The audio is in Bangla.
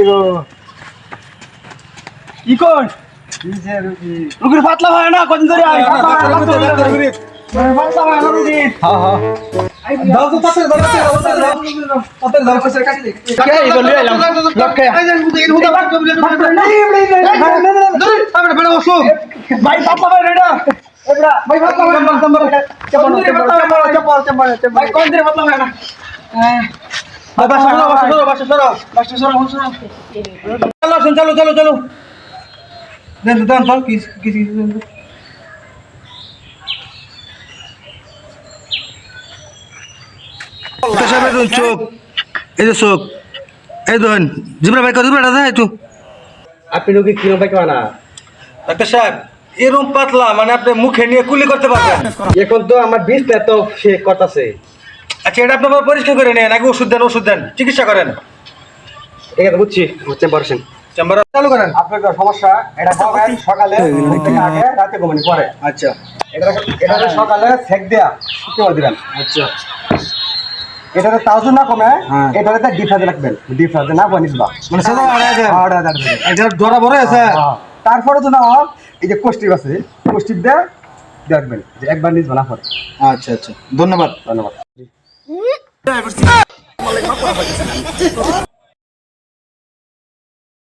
গো কি কোন কিসে রুগী রুগীর পাতলা হয় না কোন ধরে আয় পাতলা হয় না রুগী হ্যাঁ হ্যাঁ দাও তো তাতে দাও কইছে কাটি দে কে এই বলি এলাম লটকে এই যে হুদা বাট কবলে আমরা বড় ওসো ভাই পাতলা হয় রেডা এবড়া ভাই পাতলা হয় নাম্বার চাপড় ভাই কোন দিরে পাতলা হয় না চলো চলো চলো দেন দেন চল কি চোখ এই যে চোখ এই ধন জিবরা ভাই কত বেড়া যায় একটু আপনি রোগী কি রকম পাইকা না ডাক্তার সাহেব এরকম পাতলা মানে আপনি মুখে নিয়ে কুলি করতে পারবেন এখন তো আমার বিষ তো সে করতেছে আচ্ছা এটা আপনি পরিষ্কার করে নেন নাকি ওষুধ দেন চিকিৎসা করেন ঠিক আছে বুঝছি চেম্বারছেন চেম্বার চালু করেন আপনার তো সমস্যা এটা খাবেন সকালে ঘুম থেকে আগে রাতে ঘুমানি পরে আচ্ছা এটা সকালে সেক দেয়া শুকিয়ে দিবেন আচ্ছা এটাতে তাওজু না কমে এটাতে ডিফাজে রাখবেন ডিফাজে না বনিস বা মানে সাদা আড়া দেন এটা ধরা বড় আছে তারপরে তো না এই যে কোষ্টিপ আছে কোষ্টিপ দিয়ে দেখবেন যে একবার নিজ বানা পড়ে আচ্ছা আচ্ছা ধন্যবাদ ধন্যবাদ